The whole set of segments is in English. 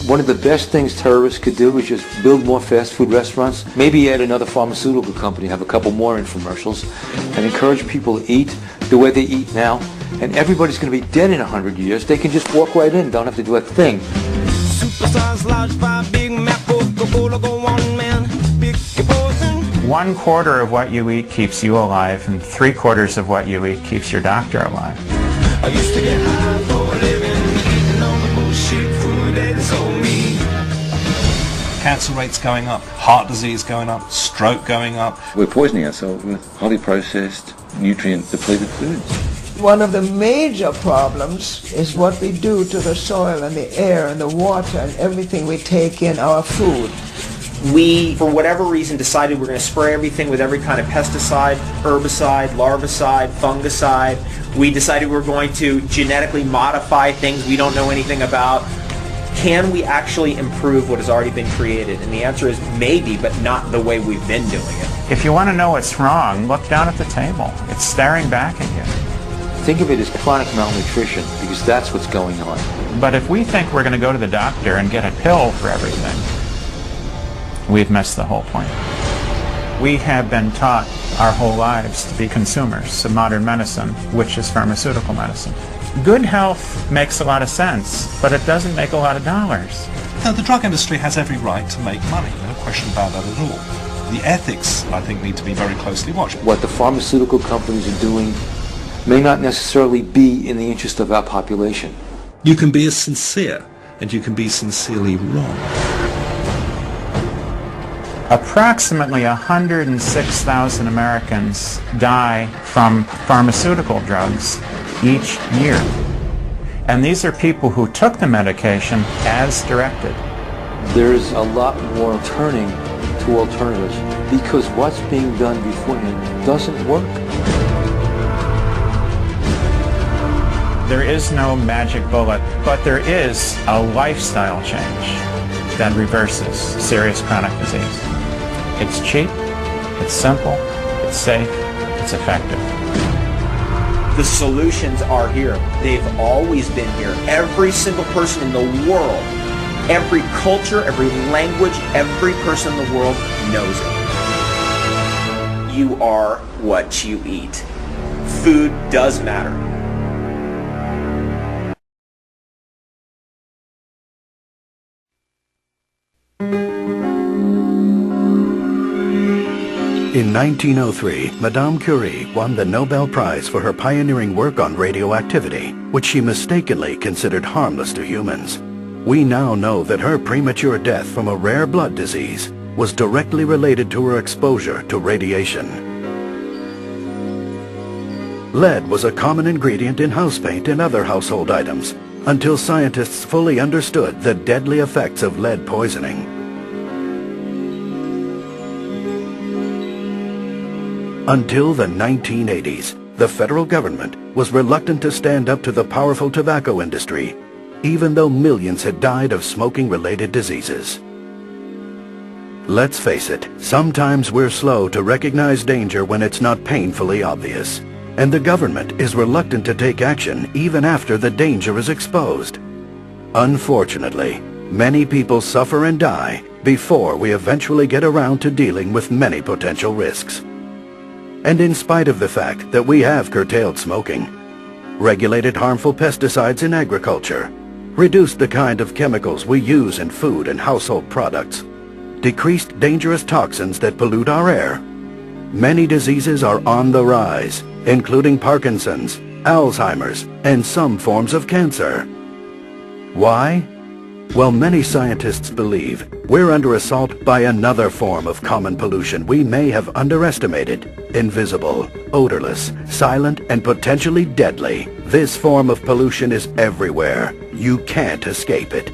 One of the best things terrorists could do is just build more fast food restaurants, maybe add another pharmaceutical company, have a couple more infomercials, and encourage people to eat the way they eat now. And everybody's going to be dead in 100 years. They can just walk right in, don't have to do a thing. Superstars lodged by Big Mac, Coca-Cola, go on, man. Big poison. 1/4 of what you eat keeps you alive, and 3/4 of what you eat keeps your doctor alive. I used to get high for a living, eating all the bullshit food they sold me. Cancer rates going up, heart disease going up, stroke going up. We're poisoning ourselves with highly processed, nutrient-depleted foods. One of the major problems is what we do to the soil and the air and the water and everything we take in, our food. We, for whatever reason, decided we're going to spray everything with every kind of pesticide, herbicide, larvicide, fungicide. We decided we're going to genetically modify things we don't know anything about. Can we actually improve what has already been created? And the answer is maybe, but not the way we've been doing it. If you want to know what's wrong, look down at the table. It's staring back at you. Think of it as chronic malnutrition, because that's what's going on. But if we think we're going to go to the doctor and get a pill for everything, we've missed the whole point. We have been taught our whole lives to be consumers of modern medicine, which is pharmaceutical medicine. Good health makes a lot of sense, but it doesn't make a lot of dollars. Now, the drug industry has every right to make money, no question about that at all. The ethics, I think, need to be very closely watched. What the pharmaceutical companies are doing may not necessarily be in the interest of our population. You can be as sincere, and you can be sincerely wrong. Approximately 106,000 Americans die from pharmaceutical drugs each year. And these are people who took the medication as directed. There's a lot more turning to alternatives because what's being done beforehand doesn't work. There is no magic bullet, but there is a lifestyle change that reverses serious chronic disease. It's cheap, it's simple, it's safe, it's effective. The solutions are here. They've always been here. Every single person in the world, every culture, every language, every person in the world knows it. You are what you eat. Food does matter. In 1903, Madame Curie won the Nobel Prize for her pioneering work on radioactivity, which she mistakenly considered harmless to humans. We now know that her premature death from a rare blood disease was directly related to her exposure to radiation. Lead was a common ingredient in house paint and other household items until scientists fully understood the deadly effects of lead poisoning. Until the 1980s, the federal government was reluctant to stand up to the powerful tobacco industry, even though millions had died of smoking-related diseases. Let's face it, sometimes we're slow to recognize danger when it's not painfully obvious, and the government is reluctant to take action even after the danger is exposed. Unfortunately, many people suffer and die before we eventually get around to dealing with many potential risks. And in spite of the fact that we have curtailed smoking, regulated harmful pesticides in agriculture, reduced the kind of chemicals we use in food and household products, decreased dangerous toxins that pollute our air, many diseases are on the rise, including Parkinson's, Alzheimer's, and some forms of cancer. Why? Well, many scientists believe we're under assault by another form of common pollution we may have underestimated. Invisible, odorless, silent, and potentially deadly. This form of pollution is everywhere. You can't escape it.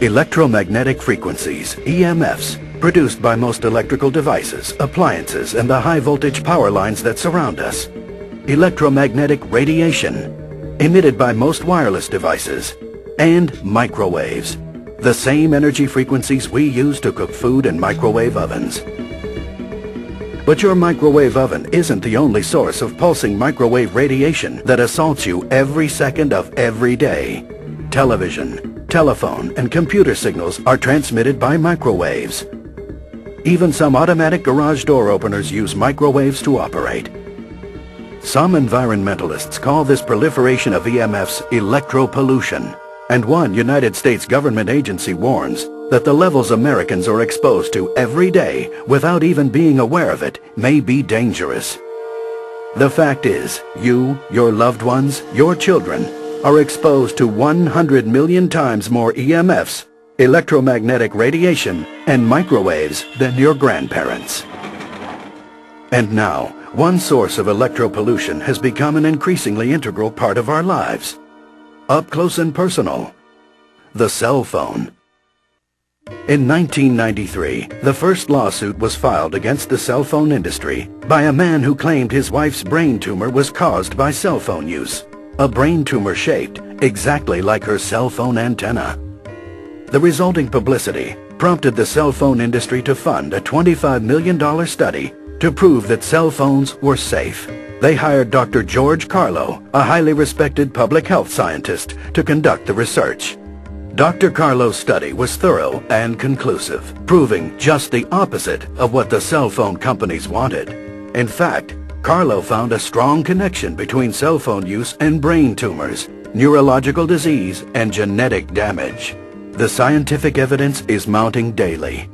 Electromagnetic frequencies, EMFs, produced by most electrical devices, appliances, and the high-voltage power lines that surround us. Electromagnetic radiation, emitted by most wireless devices, and microwaves, the same energy frequencies we use to cook food in microwave ovens. But your microwave oven isn't the only source of pulsing microwave radiation that assaults you every second of every day. television, telephone, and computer signals are transmitted by microwaves. Even some automatic garage door openers use microwaves to operate. Some environmentalists call this proliferation of EMFs electropollution, and one United States government agency warns that the levels Americans are exposed to every day without even being aware of it may be dangerous. The fact is, you, your loved ones, your children, are exposed to 100 million times more EMFs, electromagnetic radiation, and microwaves than your grandparents. And now, one source of electropollution has become an increasingly integral part of our lives. Up close and personal, the cell phone. In 1993, the first lawsuit was filed against the cell phone industry by a man who claimed his wife's brain tumor was caused by cell phone use, a brain tumor shaped exactly like her cell phone antenna. The resulting publicity prompted the cell phone industry to fund a $25 million study to prove that cell phones were safe. They hired Dr. George Carlo, a highly respected public health scientist, to conduct the research. Dr. Carlo's study was thorough and conclusive, proving just the opposite of what the cell phone companies wanted. In fact, Carlo found a strong connection between cell phone use and brain tumors, neurological disease, and genetic damage. The scientific evidence is mounting daily.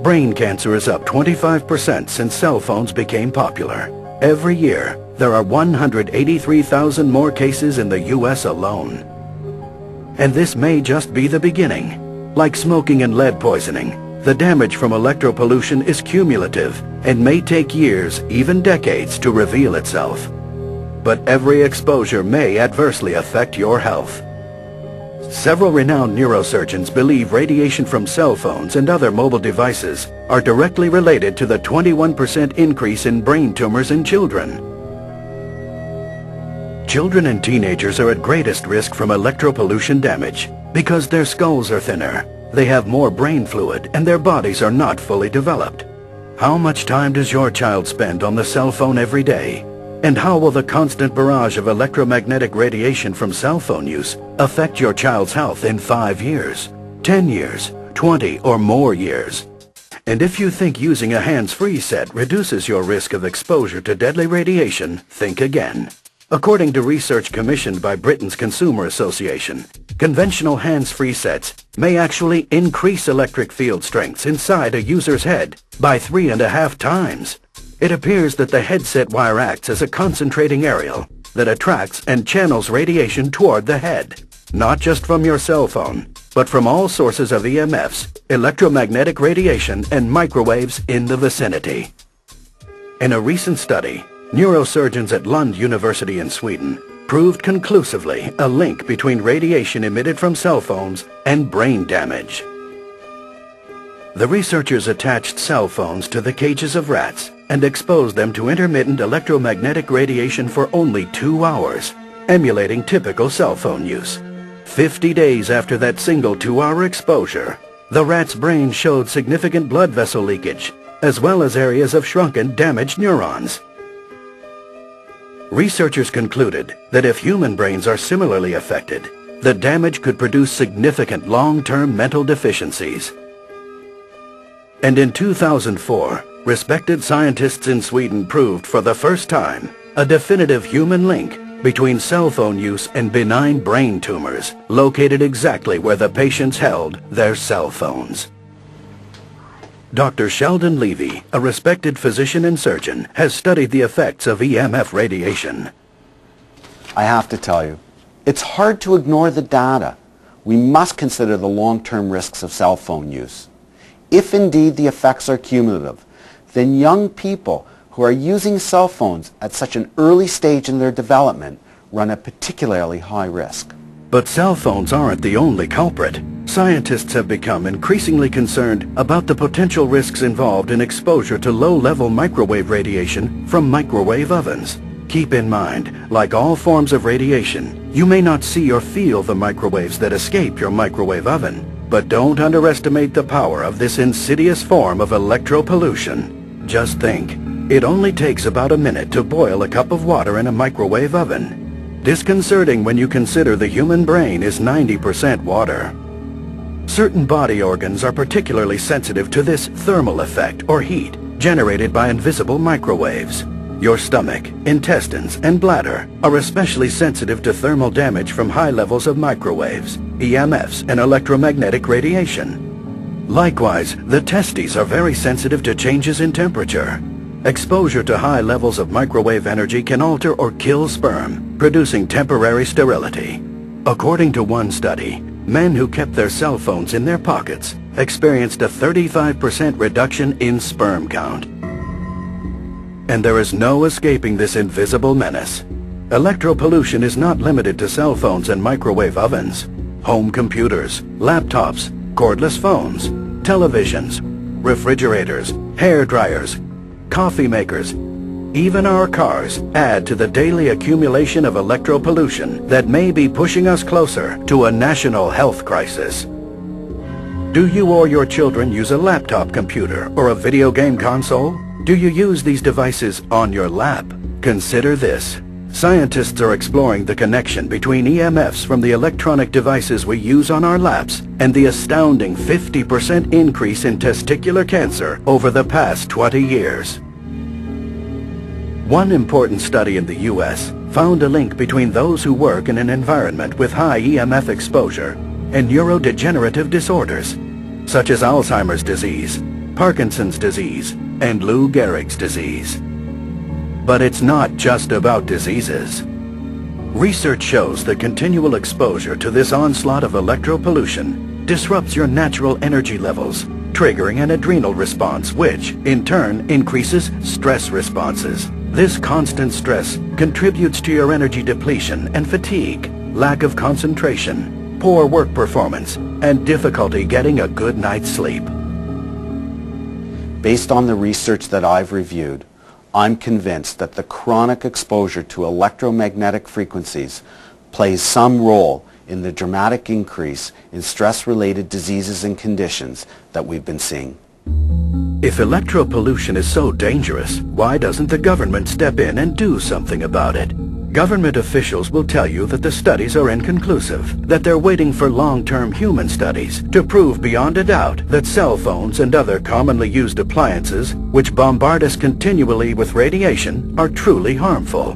Brain cancer is up 25% since cell phones became popular. Every year, there are 183,000 more cases in the U.S. alone. And this may just be the beginning. Like smoking and lead poisoning, the damage from electropollution is cumulative and may take years, even decades, to reveal itself. But every exposure may adversely affect your health. Several renowned neurosurgeons believe radiation from cell phones and other mobile devices are directly related to the 21% increase in brain tumors in children. Children and teenagers are at greatest risk from electropollution damage because their skulls are thinner, they have more brain fluid, and their bodies are not fully developed. How much time does your child spend on the cell phone every day? And how will the constant barrage of electromagnetic radiation from cell phone use affect your child's health in 5 years, 10 years, 20 or more years? And if you think using a hands-free set reduces your risk of exposure to deadly radiation, think again. According to research commissioned by Britain's Consumer Association, conventional hands-free sets may actually increase electric field strengths inside a user's head by 3.5 times. It appears that the headset wire acts as a concentrating aerial that attracts and channels radiation toward the head, not just from your cell phone, but from all sources of EMFs, electromagnetic radiation, and microwaves in the vicinity. In a recent study, neurosurgeons at Lund University in Sweden proved conclusively a link between radiation emitted from cell phones and brain damage. The researchers attached cell phones to the cages of rats and exposed them to intermittent electromagnetic radiation for only 2 hours, emulating typical cell phone use. 50 days after that single 2-hour exposure, the rat's brain showed significant blood vessel leakage, as well as areas of shrunken, damaged neurons. Researchers concluded that if human brains are similarly affected, the damage could produce significant long-term mental deficiencies. And in 2004, respected scientists in Sweden proved for the first time a definitive human link between cell phone use and benign brain tumors located exactly where the patients held their cell phones. Dr. Sheldon Levy, a respected physician and surgeon, has studied the effects of EMF radiation. I have to tell you, it's hard to ignore the data. We must consider the long-term risks of cell phone use. If indeed the effects are cumulative, then young people who are using cell phones at such an early stage in their development run a particularly high risk. But cell phones aren't the only culprit. Scientists have become increasingly concerned about the potential risks involved in exposure to low-level microwave radiation from microwave ovens. Keep in mind, like all forms of radiation, you may not see or feel the microwaves that escape your microwave oven. But don't underestimate the power of this insidious form of electropollution. Just think, it only takes about a minute to boil a cup of water in a microwave oven. Disconcerting when you consider the human brain is 90% water. Certain body organs are particularly sensitive to this thermal effect or heat generated by invisible microwaves. Your stomach, intestines, and bladder are especially sensitive to thermal damage from high levels of microwaves, EMFs, and electromagnetic radiation. Likewise, the testes are very sensitive to changes in temperature. Exposure to high levels of microwave energy can alter or kill sperm, producing temporary sterility. According to one study, men who kept their cell phones in their pockets experienced a 35% reduction in sperm count. And there is no escaping this invisible menace. Electropollution is not limited to cell phones and microwave ovens. Home computers, laptops, cordless phones, televisions, refrigerators, hair dryers, coffee makers, even our cars add to the daily accumulation of electropollution that may be pushing us closer to a national health crisis. Do you or your children use a laptop computer or a video game console? Do you use these devices on your lap? Consider this. Scientists are exploring the connection between EMFs from the electronic devices we use on our laps and the astounding 50% increase in testicular cancer over the past 20 years. One important study in the U.S. found a link between those who work in an environment with high EMF exposure and neurodegenerative disorders, such as Alzheimer's disease, Parkinson's disease, and Lou Gehrig's disease. But it's not just about diseases. Research shows that continual exposure to this onslaught of electropollution disrupts your natural energy levels, triggering an adrenal response which, in turn, increases stress responses. This constant stress contributes to your energy depletion and fatigue, lack of concentration, poor work performance, and difficulty getting a good night's sleep. Based on the research that I've reviewed, I'm convinced that the chronic exposure to electromagnetic frequencies plays some role in the dramatic increase in stress-related diseases and conditions that we've been seeing. If electropollution is so dangerous, why doesn't the government step in and do something about it? Government officials will tell you that the studies are inconclusive, that they're waiting for long-term human studies to prove beyond a doubt that cell phones and other commonly used appliances, which bombard us continually with radiation, are truly harmful.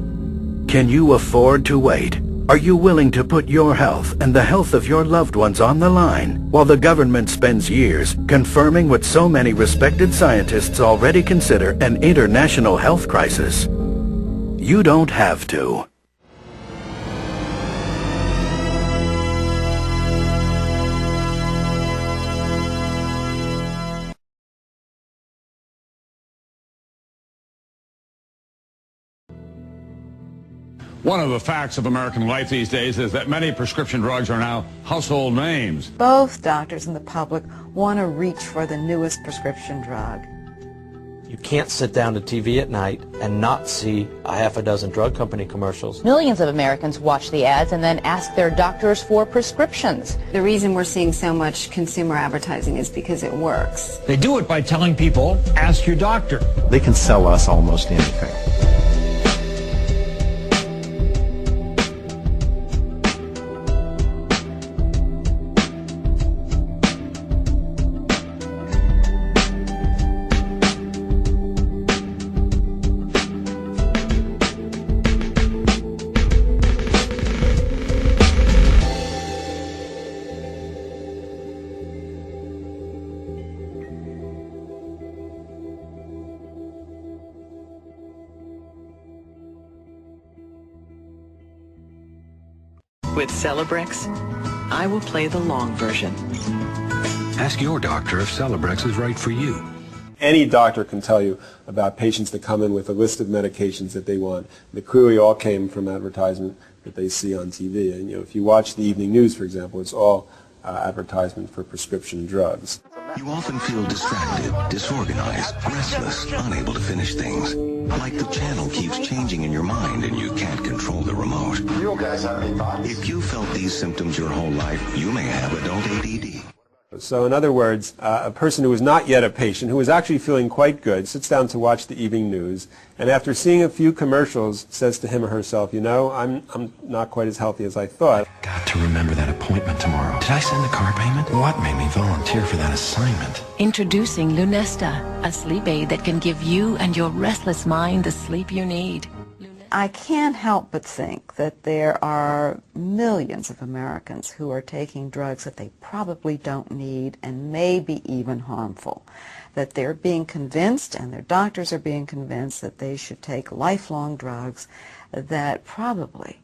Can you afford to wait? Are you willing to put your health and the health of your loved ones on the line while the government spends years confirming what so many respected scientists already consider an international health crisis? You don't have to. One of the facts of American life these days is that many prescription drugs are now household names. Both doctors and the public want to reach for the newest prescription drug. You can't sit down to TV at night and not see a half a dozen drug company commercials. Millions of Americans watch the ads and then ask their doctors for prescriptions. The reason we're seeing so much consumer advertising is because it works. They do it by telling people, ask your doctor. They can sell us almost anything. With Celebrex, I will play the long version. Ask your doctor if Celebrex is right for you. Any doctor can tell you about patients that come in with a list of medications that they want. They clearly all came from advertisement that they see on TV. And if you watch the evening news, for example, it's all advertisement for prescription drugs. You often feel distracted, disorganized, restless, unable to finish things. Like the channel keeps changing in your mind and you can't control the remote. You guys have any thoughts? If you felt these symptoms your whole life, you may have adult ADD. So in other words, a person who is not yet a patient, who is actually feeling quite good, sits down to watch the evening news, and after seeing a few commercials, says to him or herself, you know, I'm not quite as healthy as I thought. Got to remember that appointment tomorrow. Did I send the car payment? What made me volunteer for that assignment? Introducing Lunesta, a sleep aid that can give you and your restless mind the sleep you need. I can't help but think that there are millions of Americans who are taking drugs that they probably don't need and may be even harmful. That they're being convinced, and their doctors are being convinced, that they should take lifelong drugs that probably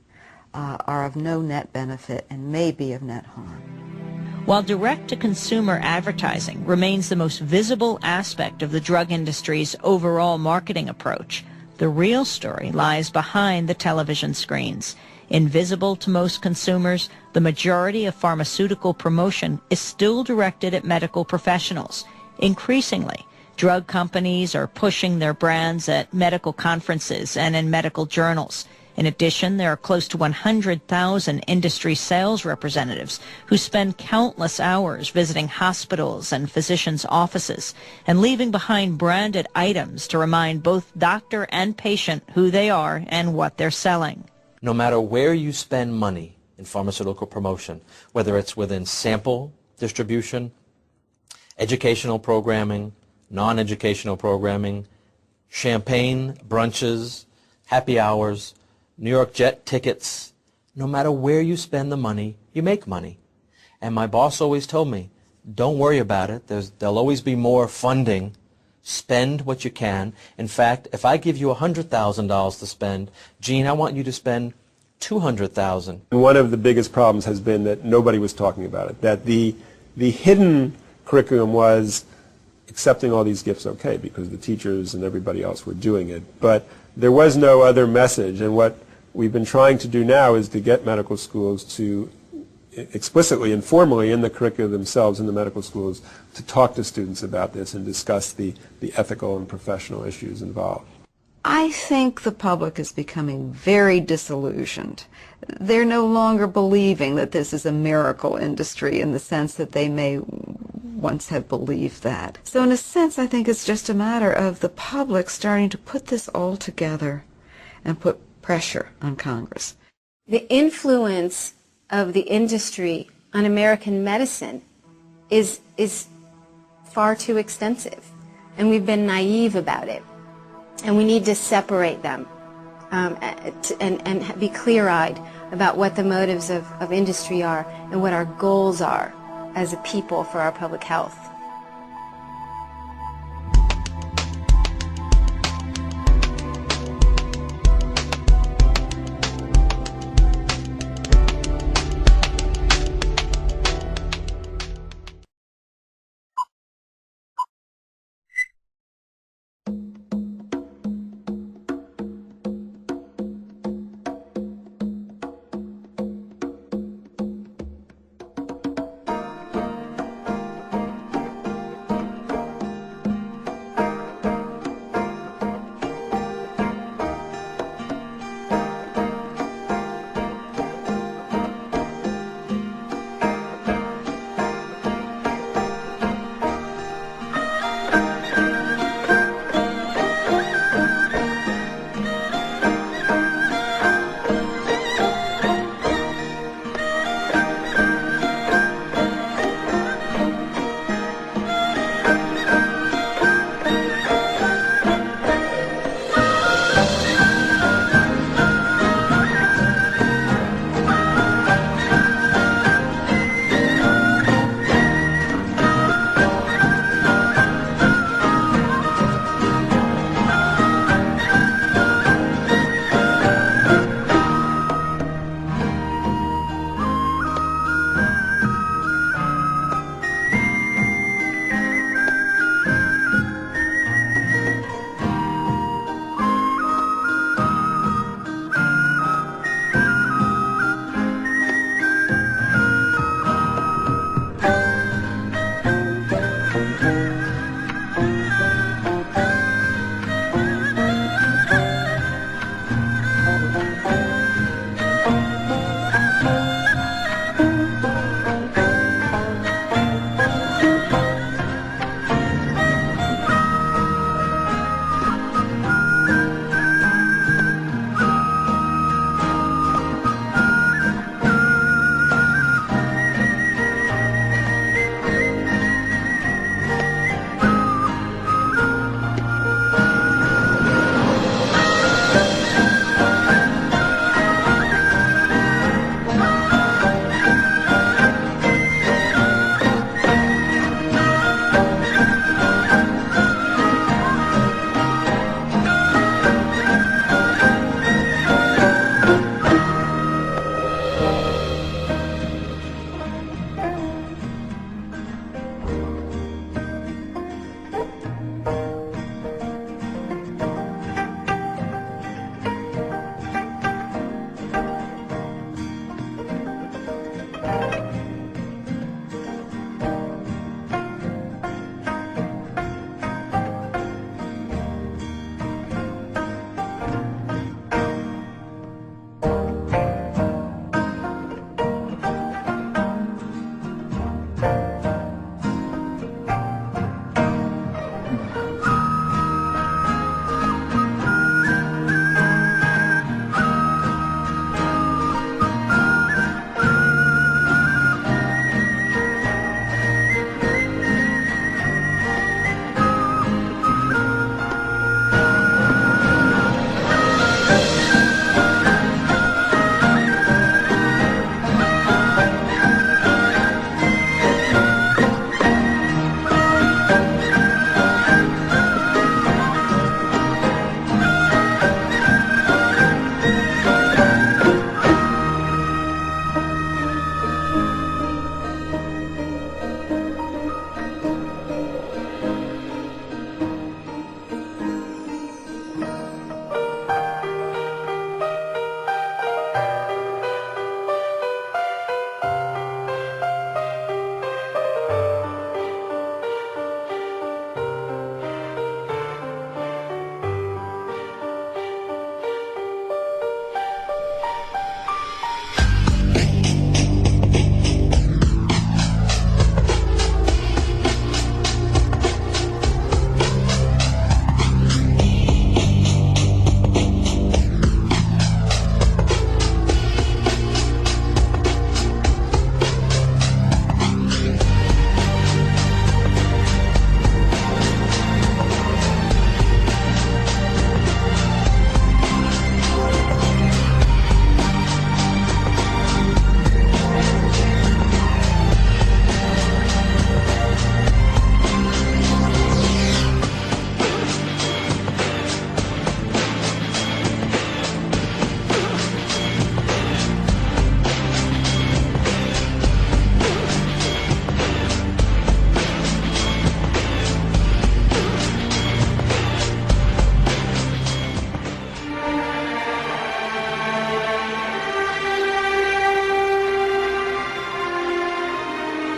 are of no net benefit and may be of net harm. While direct-to-consumer advertising remains the most visible aspect of the drug industry's overall marketing approach, the real story lies behind the television screens. Invisible to most consumers, the majority of pharmaceutical promotion is still directed at medical professionals. Increasingly, drug companies are pushing their brands at medical conferences and in medical journals. In addition, there are close to 100,000 industry sales representatives who spend countless hours visiting hospitals and physicians' offices and leaving behind branded items to remind both doctor and patient who they are and what they're selling. No matter where you spend money in pharmaceutical promotion, whether it's within sample distribution, educational programming, non-educational programming, champagne, brunches, happy hours, New York Jet tickets, no matter where you spend the money, you make money. And my boss always told me, don't worry about it. There'll always be more funding. Spend what you can. In fact, if I give you $100,000 to spend, Gene, I want you to spend $200,000. And one of the biggest problems has been that nobody was talking about it, that the hidden curriculum was accepting all these gifts okay because the teachers and everybody else were doing it. But there was no other message, and what we've been trying to do now is to get medical schools to explicitly and formally in the curricula themselves in the medical schools to talk to students about this and discuss the ethical and professional issues involved. I think the public is becoming very disillusioned. They're no longer believing that this is a miracle industry in the sense that they may once have believed that. So in a sense, I think it's just a matter of the public starting to put this all together and put pressure on Congress. The influence of the industry on American medicine is far too extensive, and we've been naive about it. And we need to separate them and be clear-eyed about what the motives of industry are and what our goals are as a people for our public health.